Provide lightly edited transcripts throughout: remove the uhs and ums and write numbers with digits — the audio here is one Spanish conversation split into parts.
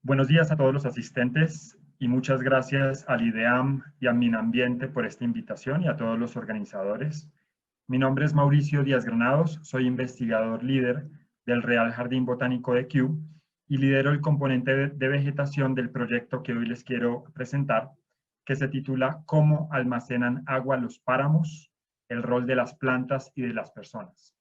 Buenos días a todos los asistentes y muchas gracias al IDEAM y a Minambiente por esta invitación y a todos los organizadores. Mi nombre es Mauricio Díaz Granados, soy investigador líder del Real Jardín Botánico de Kew y lidero el componente de vegetación del proyecto que hoy les quiero presentar, que se titula ¿Cómo almacenan agua los páramos? El rol de las plantas y de las personas.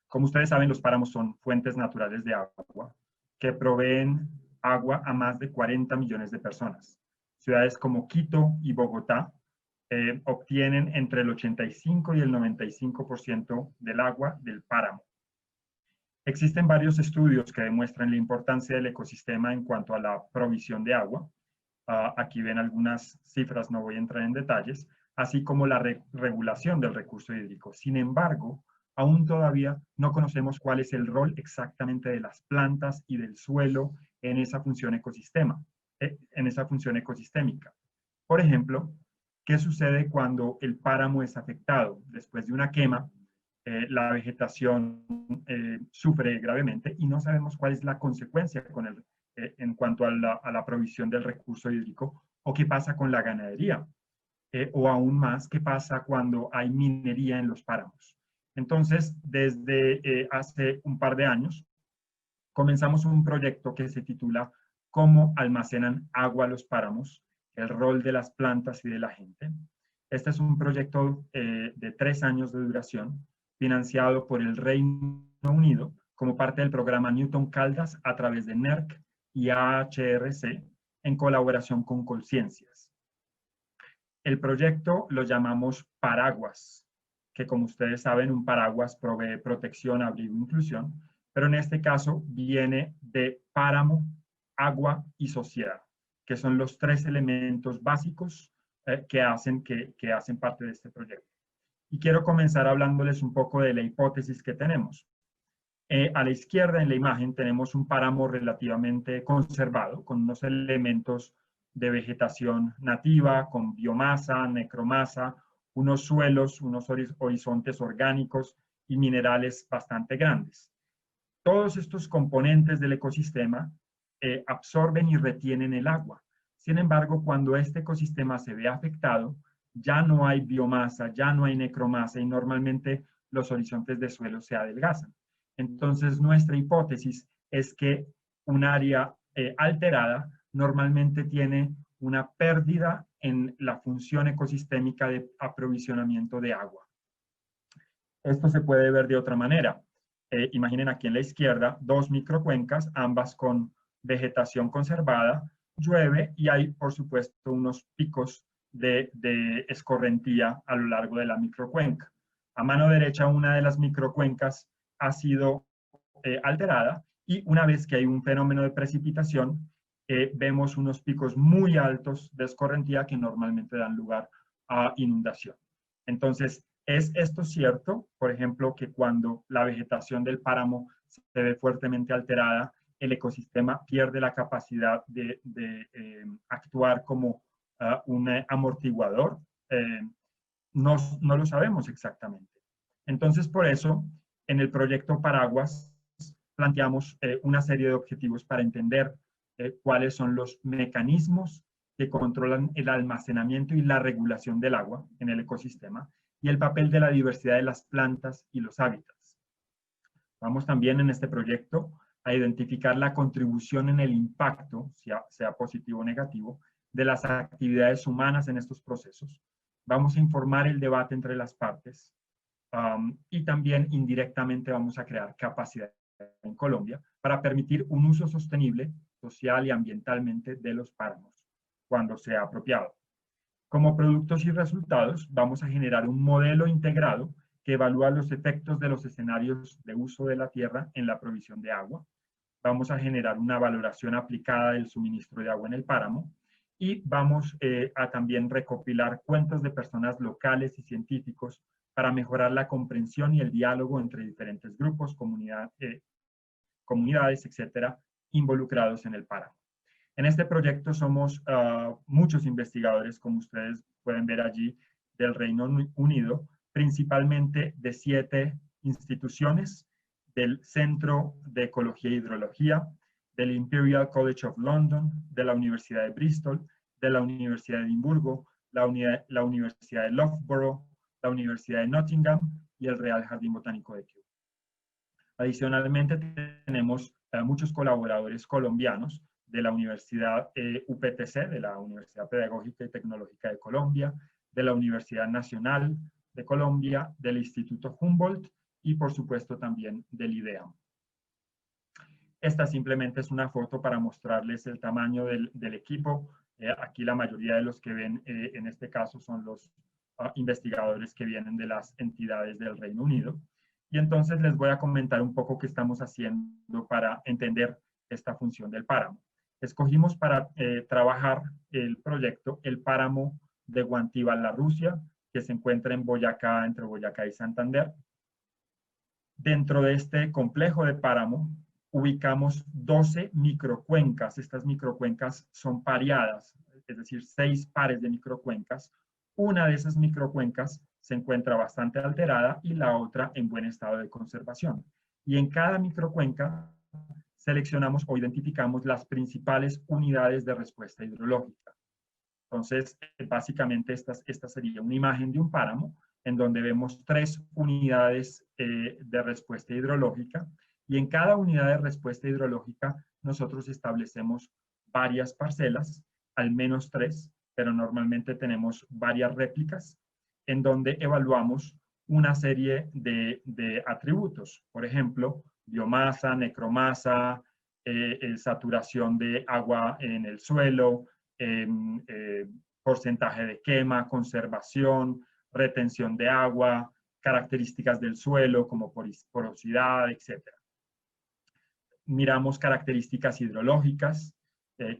Como ustedes saben, los páramos son fuentes naturales de agua que proveen agua a más de 40 millones de personas. Ciudades como Quito y Bogotá obtienen entre el 85 y el 95% del agua del páramo. Existen varios estudios que demuestran la importancia del ecosistema en cuanto a la provisión de agua. Aquí ven algunas cifras, no voy a entrar en detalles, así como la regulación del recurso hídrico. Sin embargo, aún todavía no conocemos cuál es el rol exactamente de las plantas y del suelo en esa función ecosistémica. Por ejemplo, ¿qué sucede cuando el páramo es afectado? Después de una quema, la vegetación sufre gravemente y no sabemos cuál es la consecuencia en cuanto a la provisión del recurso hídrico, o qué pasa con la ganadería, o aún más, qué pasa cuando hay minería en los páramos. Entonces, desde hace un par de años, comenzamos un proyecto que se titula ¿Cómo almacenan agua los páramos? El rol de las plantas y de la gente. Este es un proyecto de 3 años de duración, financiado por el Reino Unido como parte del programa Newton Caldas a través de NERC y AHRC en colaboración con Colciencias. El proyecto lo llamamos Paraguas, que como ustedes saben, un paraguas provee protección, abrigo e inclusión, pero en este caso viene de páramo, agua y sociedad, que son los 3 elementos básicos que hacen parte de este proyecto. Y quiero comenzar hablándoles un poco de la hipótesis que tenemos. A la izquierda en la imagen tenemos un páramo relativamente conservado, con unos elementos de vegetación nativa, con biomasa, necromasa, unos suelos, unos horizontes orgánicos y minerales bastante grandes. Todos estos componentes del ecosistema absorben y retienen el agua. Sin embargo, cuando este ecosistema se ve afectado, ya no hay biomasa, ya no hay necromasa y normalmente los horizontes de suelo se adelgazan. Entonces, nuestra hipótesis es que un área alterada normalmente tiene una pérdida en la función ecosistémica de aprovisionamiento de agua. Esto se puede ver de otra manera. Imaginen aquí en la izquierda 2 microcuencas, ambas con vegetación conservada, llueve y hay, por supuesto, unos picos de escorrentía a lo largo de la microcuenca. A mano derecha, una de las microcuencas ha sido alterada y una vez que hay un fenómeno de precipitación, vemos unos picos muy altos de escorrentía que normalmente dan lugar a inundación. Entonces, ¿es esto cierto? Por ejemplo, que cuando la vegetación del páramo se ve fuertemente alterada, el ecosistema pierde la capacidad de actuar como un amortiguador. No lo sabemos exactamente. Entonces, por eso, en el proyecto Paraguas planteamos una serie de objetivos para entender cuáles son los mecanismos que controlan el almacenamiento y la regulación del agua en el ecosistema y el papel de la diversidad de las plantas y los hábitats. Vamos también en este proyecto a identificar la contribución en el impacto, sea positivo o negativo, de las actividades humanas en estos procesos. Vamos a informar el debate entre las partes y también indirectamente vamos a crear capacidad en Colombia para permitir un uso sostenible, social y ambientalmente de los páramos cuando sea apropiado. Como productos y resultados, vamos a generar un modelo integrado que evalúa los efectos de los escenarios de uso de la tierra en la provisión de agua. Vamos a generar una valoración aplicada del suministro de agua en el páramo y vamos a también recopilar cuentos de personas locales y científicos para mejorar la comprensión y el diálogo entre diferentes grupos, comunidades, etcétera, involucrados en el páramo. En este proyecto somos muchos investigadores, como ustedes pueden ver allí, del Reino Unido, principalmente de 7 instituciones, del Centro de Ecología e Hidrología, del Imperial College of London, de la Universidad de Bristol, de la Universidad de Edimburgo, la Universidad de Loughborough, la Universidad de Nottingham y el Real Jardín Botánico de Kew. Adicionalmente, tenemos muchos colaboradores colombianos de la Universidad UPTC, de la Universidad Pedagógica y Tecnológica de Colombia, de la Universidad Nacional de Colombia, del Instituto Humboldt y, por supuesto, también del IDEAM. Esta simplemente es una foto para mostrarles el tamaño del equipo. Aquí la mayoría de los que ven en este caso son los investigadores que vienen de las entidades del Reino Unido. Y entonces les voy a comentar un poco qué estamos haciendo para entender esta función del páramo. Escogimos para trabajar el proyecto el páramo de Guantíbal, Rusia, que se encuentra en Boyacá, entre Boyacá y Santander. Dentro de este complejo de páramo ubicamos 12 microcuencas. Estas microcuencas son pareadas, es decir, 6 pares de microcuencas. Una de esas microcuencas se encuentra bastante alterada y la otra en buen estado de conservación. Y en cada microcuenca seleccionamos o identificamos las principales unidades de respuesta hidrológica. Entonces, básicamente esta sería una imagen de un páramo en donde vemos 3 unidades de respuesta hidrológica, y en cada unidad de respuesta hidrológica nosotros establecemos varias parcelas, al menos 3, pero normalmente tenemos varias réplicas, en donde evaluamos una serie de atributos, por ejemplo, biomasa, necromasa, saturación de agua en el suelo, porcentaje de quema, conservación, retención de agua, características del suelo como porosidad, etc. Miramos características hidrológicas,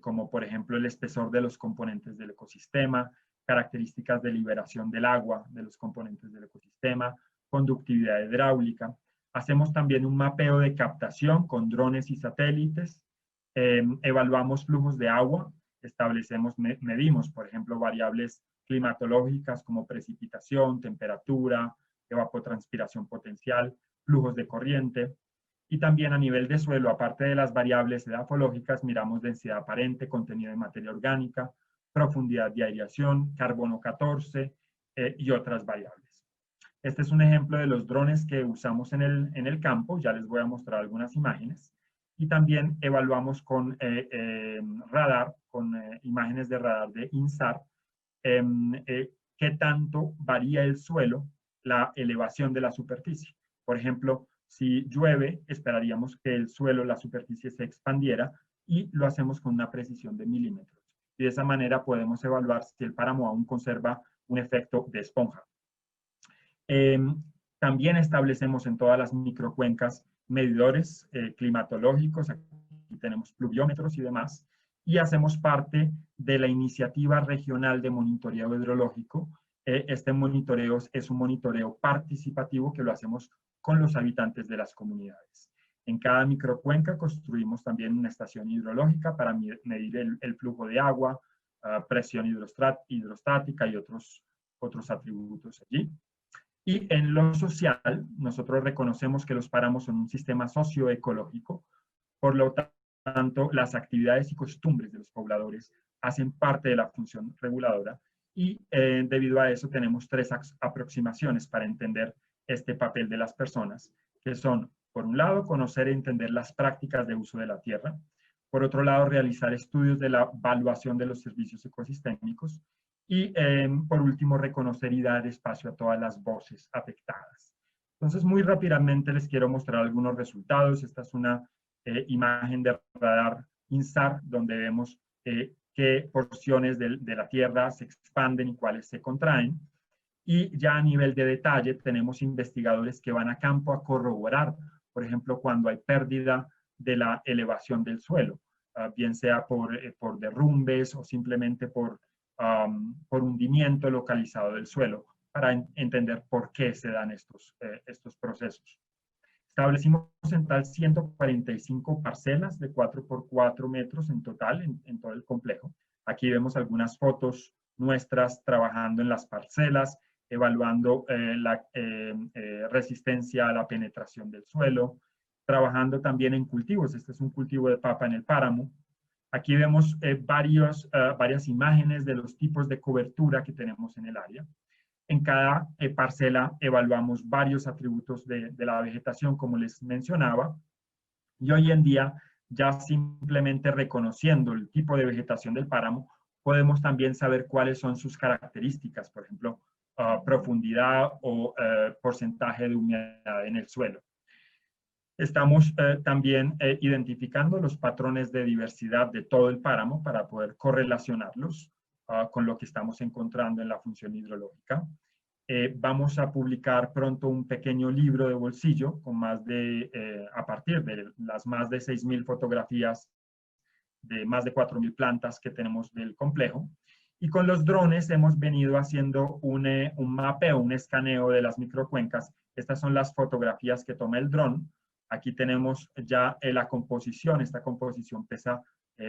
como por ejemplo el espesor de los componentes del ecosistema, características de liberación del agua de los componentes del ecosistema, conductividad hidráulica. Hacemos también un mapeo de captación con drones y satélites, evaluamos flujos de agua, medimos, por ejemplo, variables climatológicas como precipitación, temperatura, evapotranspiración potencial, flujos de corriente. Y también a nivel de suelo, aparte de las variables edafológicas, miramos densidad aparente, contenido de materia orgánica, profundidad de aireación, carbono 14 y otras variables. Este es un ejemplo de los drones que usamos en el campo, ya les voy a mostrar algunas imágenes. Y también evaluamos con radar, con imágenes de radar de INSAR, qué tanto varía el suelo, la elevación de la superficie. Por ejemplo, si llueve, esperaríamos que el suelo, la superficie se expandiera, y lo hacemos con una precisión de milímetros. Y de esa manera podemos evaluar si el páramo aún conserva un efecto de esponja. También establecemos en todas las microcuencas medidores climatológicos, aquí tenemos pluviómetros y demás, y hacemos parte de la iniciativa regional de monitoreo hidrológico. Este monitoreo es un monitoreo participativo que lo hacemos con los habitantes de las comunidades. En cada microcuenca construimos también una estación hidrológica para medir el flujo de agua, presión hidrostática y otros atributos allí. Y en lo social, nosotros reconocemos que los páramos son un sistema socioecológico, por lo tanto, las actividades y costumbres de los pobladores hacen parte de la función reguladora, y debido a eso tenemos 3 aproximaciones para entender este papel de las personas, que son, por un lado, conocer e entender las prácticas de uso de la tierra; por otro lado, realizar estudios de la evaluación de los servicios ecosistémicos; y por último, reconocer y dar espacio a todas las voces afectadas. Entonces, muy rápidamente les quiero mostrar algunos resultados. Esta es una imagen de radar INSAR, donde vemos qué porciones de la Tierra se expanden y cuáles se contraen. Y ya a nivel de detalle, tenemos investigadores que van a campo a corroborar, por ejemplo, cuando hay pérdida de la elevación del suelo, bien sea por derrumbes o simplemente por hundimiento localizado del suelo, para entender por qué se dan estos procesos. Establecimos en tal 145 parcelas de 4 por 4 metros en total en todo el complejo. Aquí vemos algunas fotos nuestras trabajando en las parcelas, evaluando la resistencia a la penetración del suelo, trabajando también en cultivos. Este es un cultivo de papa en el páramo. Aquí vemos varias imágenes de los tipos de cobertura que tenemos en el área. En cada parcela evaluamos varios atributos de la vegetación, como les mencionaba, y hoy en día, ya simplemente reconociendo el tipo de vegetación del páramo, podemos también saber cuáles son sus características, por ejemplo, profundidad o porcentaje de humedad en el suelo. Estamos también identificando los patrones de diversidad de todo el páramo para poder correlacionarlos con lo que estamos encontrando en la función hidrológica. Vamos a publicar pronto un pequeño libro de bolsillo con a partir de las más de 6.000 fotografías de más de 4.000 plantas que tenemos del complejo. Y con los drones hemos venido haciendo un mapeo, un escaneo de las microcuencas. Estas son las fotografías que toma el dron. Aquí tenemos ya la composición. Esta composición pesa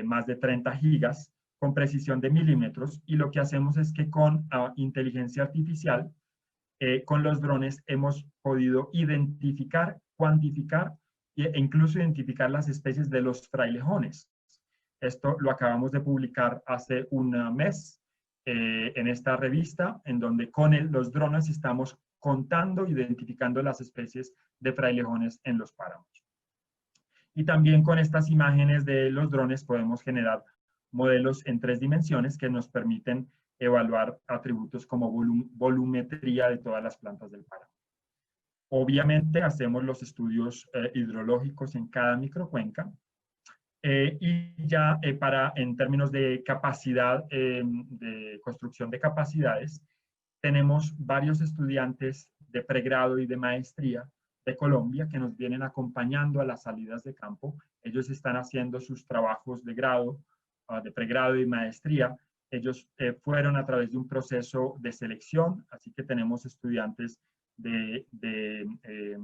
más de 30 gigas con precisión de milímetros. Y lo que hacemos es que con inteligencia artificial, con los drones hemos podido identificar, cuantificar e incluso identificar las especies de los frailejones. Esto lo acabamos de publicar hace un mes en esta revista, en donde con los drones estamos contando, identificando las especies de frailejones en los páramos. Y también con estas imágenes de los drones podemos generar modelos en 3 dimensiones que nos permiten evaluar atributos como volumetría de todas las plantas del páramo. Obviamente hacemos los estudios hidrológicos en cada microcuenca y ya en términos de capacidad, de construcción de capacidades, tenemos varios estudiantes de pregrado y de maestría de Colombia que nos vienen acompañando a las salidas de campo. Ellos están haciendo sus trabajos de grado, de pregrado y maestría. Ellos fueron a través de un proceso de selección, así que tenemos estudiantes de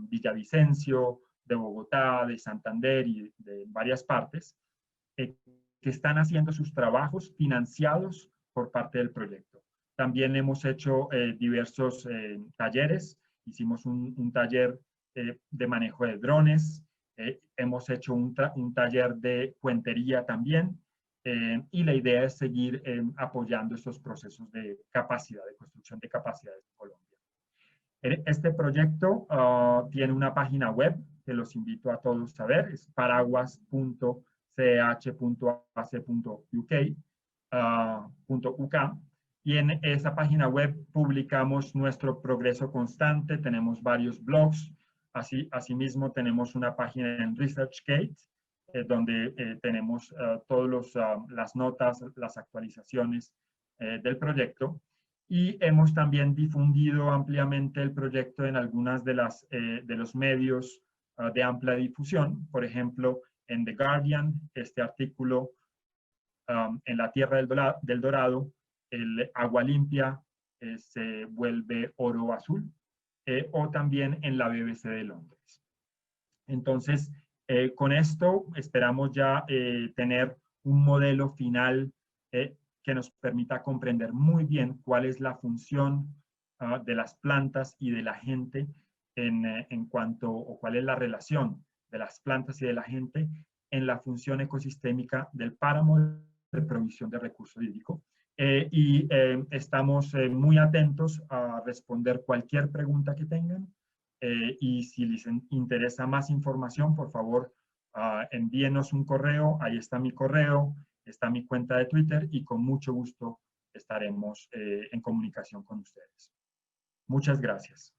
Villavicencio, de Bogotá, de Santander y de varias partes, que están haciendo sus trabajos financiados por parte del proyecto. También hemos hecho diversos talleres. Hicimos un taller de manejo de drones, hemos hecho un taller de puentería también, y la idea es seguir apoyando estos procesos de capacidad, de construcción de capacidades en Colombia. Este proyecto tiene una página web que los invito a todos a ver, es paraguas.ch.ac.uk, y en esa página web publicamos nuestro progreso constante, tenemos varios blogs, asimismo tenemos una página en ResearchGate, donde tenemos todas las notas, las actualizaciones del proyecto. Y hemos también difundido ampliamente el proyecto en algunas de los medios de amplia difusión. Por ejemplo, en The Guardian, este artículo, en la Tierra del Dorado, el agua limpia se vuelve oro azul, o también en la BBC de Londres. Entonces, con esto esperamos ya tener un modelo final que nos permita comprender muy bien cuál es la función de las plantas y de la gente en cuanto, o cuál es la relación de las plantas y de la gente en la función ecosistémica del páramo de provisión de recurso hídrico. Estamos muy atentos a responder cualquier pregunta que tengan, y si les interesa más información, por favor, envíenos un correo. Ahí está mi correo, está mi cuenta de Twitter, y con mucho gusto estaremos en comunicación con ustedes. Muchas gracias.